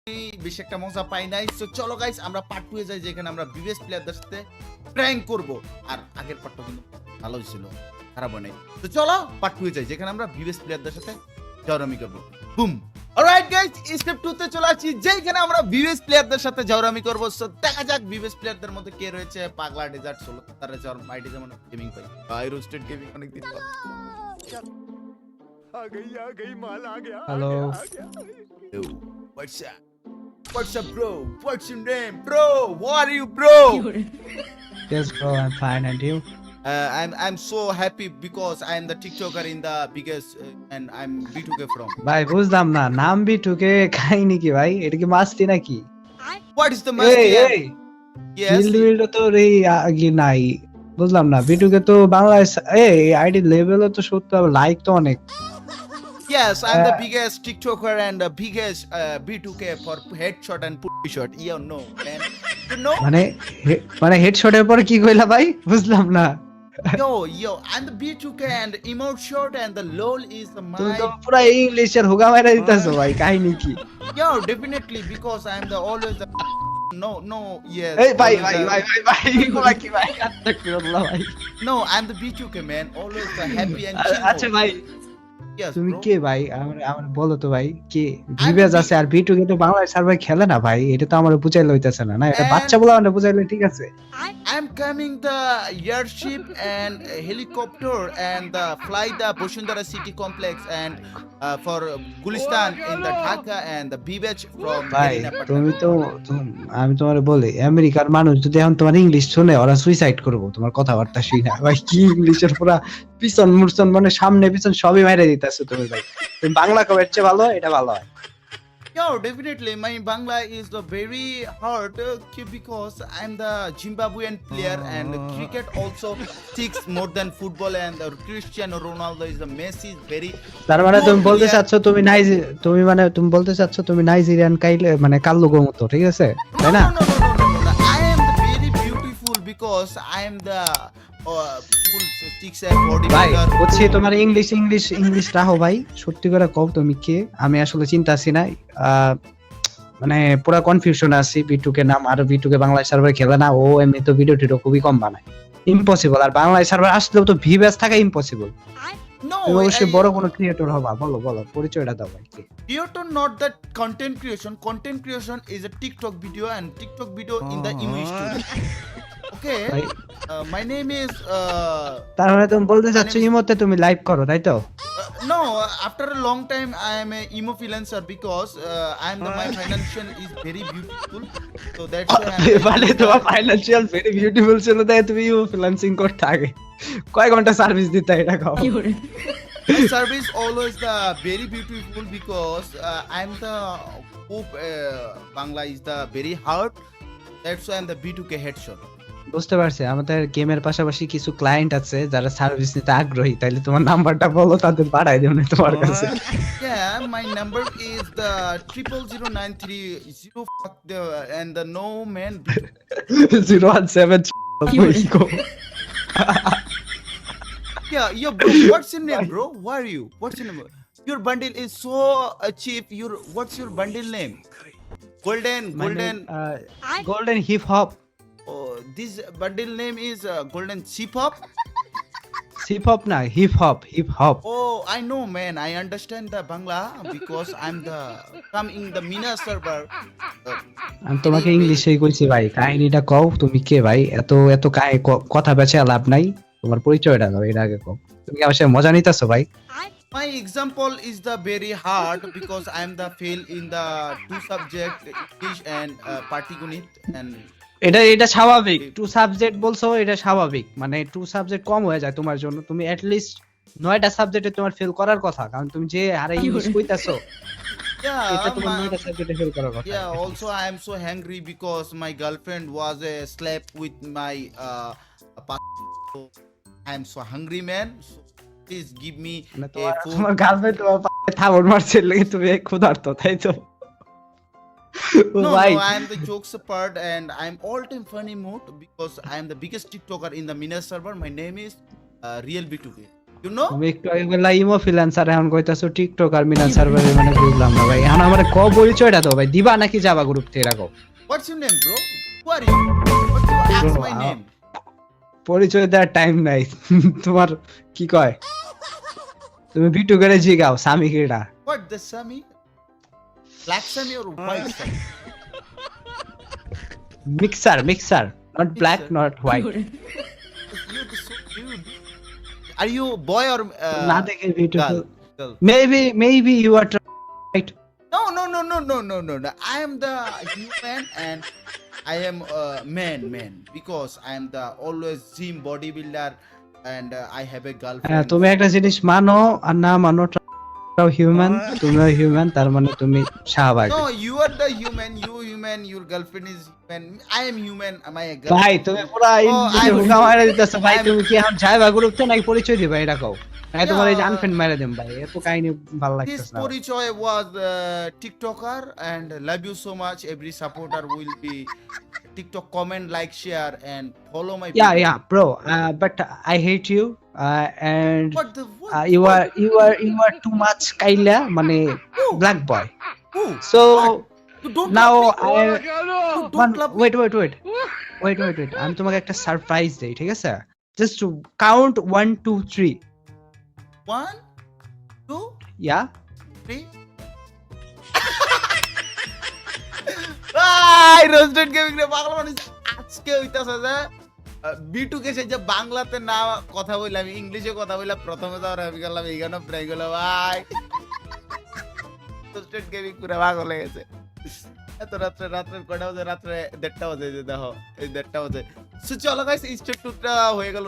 বেশি একটা মজা পাই নাই। সো চলো গাইস আমরা পার্ট 2 এ যাই, যেখানে আমরা বিবিএস প্লেয়ারদের সাথে প্র্যাঙ্ক করব। আর আগের পার্টটা কিন্তু ভালোই ছিল, খারাপ হয় নাই। তো চলো পার্ট 2 এ যাই, যেখানে আমরা বিবিএস প্লেয়ারদের সাথে জাউরামি করব। বুম। অলরাইট গাইস, স্টেপ 2 তে চলে আসছি, যেখানে আমরা বিবিএস প্লেয়ারদের সাথে জাউরামি করব। সো দেখা যাক বিবিএস প্লেয়ারদের মধ্যে কে রয়েছে। পাগলা ডেজার্ট 16 তার রয়েছে, আর আইডি যেমন gaming pi, I roasted gaming অনেক দিন পর। आ गई माल आ गया Hello. आ गया Yo, what's up? What's up, bro? What's your name, bro? What are you, bro? Yes, bro, I'm fine. And you? I'm so happy because I am the TikToker in the biggest, and I'm B2K from. ভাই বুঝলাম না, নাম বিটুকে কাহিনী কি ভাই? এটা কি মাস্তি নাকি? What is the must? এই Yes. বিল্ড তো রে আগে নাই। বুঝলাম না, বিটুকে তো বাংলাদেশ আইডি লেভেলে তো সত্যি লাইক তো অনেক। Yes, I'm the biggest TikToker and the biggest B2K for headshot and push shot. You know, man. You know? মানে হেডশটের পরে কি কইলা ভাই? বুঝলাম না। Yo, I'm the B2K and emote shot and the LOL is the তুমি my. তো পুরো ইংলিশের হুগা মাইরা দিতেছো ভাই, কাহিনী কি? Yo, definitely because I'm the always the. No, yes. এই ভাই always ভাই the- ভাই ভাই ভাই এগুলা কি ভাই? আত্তাকবিরুল্লাহ ভাই। No, I'm the B2K man. Always the happy and chill. আচ্ছা ভাই, Yes, তুমি bro. কে ভাই? আমার বলো তো ভাই, কে? ভিভেজ আছে আর বিটুকে তো বাংলাদেশ সার্ভার খেলে না ভাই, এটা তো আমার বুঝাইলে হইতাছে না। না এটা And- বাচ্চা বলা মানে বুঝাইলে ঠিক আছে। I'm coming the airship and helicopter and fly the Boshundara city complex and for Gulistan in the Dhaka and the Bibech from ভাই Medina Patna. তুমি তো আমি তোমারে বলি, আমেরিকার মানুষ যদি এখন তোমার ইংলিশ শুনে ওরা সুইসাইড করবো তোমার কথাবার্তা শুনে। ভাই কি ইংলিশের পুরা পিছন মুরছন মানে সামনে পিছন সবই মাইরে দিতেছো তুমি ভাই। তুমি বাংলা কবের চেয়ে ভালো, এটা ভালো হয়। Yo, definitely my Bangla is the very hard because I'm the Zimbabwean player and cricket also sticks more than football and Cristiano Ronaldo is the Messi is very. তার মানে তুমি Good বলতে player. চাচ্ছ তুমি বলতে চাচ্ছ তুমি নাইজেরিয়ান কাইলে মানে কাল্লুগো মতো, ঠিক আছে তাই না? No. I am the very beautiful because I am the full sticks and body ভাই builder. বলছি তোমার ইংলিশ রাখো ভাই, সত্যি করে কও তুমি কে? আমি আসলে চিন্তা আছি না, মানে পুরা কনফিউশন আছি। বিটুকে নাম আর বিটুকে বাংলাদেশ সার্ভার খেলে না, ও এমনি তো ভিডিও টিডিও খুবই কম বানায়, ইম্পসিবল। আর বাংলাদেশ সার্ভার আসলেও তো ভিউয়ার্স থাকা ইম্পসিবল। No, তুমি অবশ্যই বড় কোনো ক্রিয়েটর হবা, বলো পরিচয়টা দাও ভাই কে? Creator not that content creation. Content creation is a TikTok video and TikTok video in the emo studio. Okay, ভাই my name is তার মানে তুমি বলতে চাচ্ছ ইমোতে তুমি লাইভ করো, তাই তো? no. After a long time, I am a emo freelancer because my financial is very beautiful. So that's why মানে তোমার ফাইনান্সিয়াল ভেরি বিউটিফুল ছিল, তাই তুমি ফ্রিল্যান্সিং করতে আগে কয় ঘন্টা সার্ভিস দিতে এটা কও? my service always the very beautiful because I'm the hope Bangla is the very hard. That's why I'm the B2K headshot. বুঝতে পারছি, আমাদের গেমের পাশাপাশি কিছু ক্লায়েন্ট আছে যারা সার্ভিস নিতে আগ্রহী, তাইলে তোমার নাম্বারটা বলো, তাদের পাঠাই দেব না তোমার কাছে। Yeah, my number is the 000930 fuck the and the no man. 017 Yeah, yo, bro. What's your name, bro? Where are you? What's your name? Your bundle is so cheap. What's your bundle name? Golden. Golden hip hop. Oh, this bundle name is Golden Chip Hop. Hip hop no, hip hop. Oh, I know, man. I understand the Bangla because I'm come in the Mina server. আমি তোমাকে ইংলিশেই কইছি ভাই, কাহিনীটা কও তুমি কে ভাই? এত কথা বেচে লাভ নাই, তোমার পরিচয়টা দাও এর আগে কও। তুমি কি আমার সাথে মজা নিতেছো ভাই? My example is the very hard because I'm the fail in the two subject English and Patigunit and এটা স্বাভাবিক। টু সাবজেক্ট বলছো, এটা স্বাভাবিক। মানে টু সাবজেক্ট কম হয়ে যায় তোমার জন্য। তুমি এট লিস্ট 9টা সাবজেক্টে তোমার ফেল করার কথা, কারণ তুমি যে হারে ইংলিশ কইতাছো এটা তোমার 9টা সাবজেক্টে ফেল করার কথা। yeah. Also, I am so hungry because my girlfriend was a slap with my so I am so hungry, man. So please give me মানে a food. তোমার গার্লফ্রেন্ড তোমার পায়ে থাবড় মারছে লাগে তুমি ক্ষুধার্ত, তাই তো? No, ভাই I am the jokes apart and I'm all time funny mood because I am the biggest TikToker in the Mina server. My name is Real B2K. You know তুমি একটু আগে বললা ইমো ফ্রিল্যান্সার, এখন কইতাছো TikTok আর মিনাল সার্ভারে, মানে বুঝলাম না ভাই। এখন আমার ক পরিচয়টা দাও ভাই, দিবা নাকি যাবা গ্রুপ থেকে রাখো? What's your name bro, who are you, what's you ask my name? পরিচয় দেওয়ার টাইম নাই। তোমার কি কয়, তুমি বিটু করে জিগাও স্বামী কেডা? What the Sami, black Sami or white Sami? Mixer, mixer, not black not white. You're so cute. Are you boy or না দেখে beautiful. girl? Maybe you are right. No, no, no, no, no, no, no, no. I am the human and I am man because I am the always gym bodybuilder and I have a হ্যাঁ, girlfriend. তুমি একটা জিনিস মানো আর না মানো, human, তুমিও human, তার মানে তুমি Shahbag. No, you are the human. You human. Your girlfriend is human. I am human. Am I a girl? ভাই তুমি পুরা ইংলিশে I'm- হুকা মারা দিতেছো ভাই। I'm- তুমি কি এখন যাইবা গ্রুপতে নাকি পরিচয় দিবা এটা কও? নাকি তোমার এই যে Yeah. আনফ্রেন্ড মারা দেম ভাই? এত কাহিনী ভালো This লাগতেছে না। Porichoy was TikToker and love you so much. Every supporter will be TikTok comment, like, share and follow my Yeah, video. yeah, bro. But I hate you. And What the what? you are too much kaila, মানে black boy. Who? So You don't now love me. I You don't love me. wait. আমি তোমাকে একটা surprise দেই, ঠিক আছে? Just count 1 2 3. 1, 2, Yeah. 3. I roasted gaming রে পাগল মানুষ আজকে হইতাছে যে বিটু কে সেই যে বাংলাতে না কথা বললাম, ইংলিশে কথা বললাম, প্রথমে তো আমি গেলাম এইখানে প্রায় গেল ভাই। রোস্টেড গেমিং পুরো পাগল হয়ে গেছে। এত রাত্রে কটা বাজে? রাত্রে 1:30 বাজে, যে দেখো এই 1:30 বাজে। সো চলো গাইস, স্টেপ 2 টা হয়ে গেল।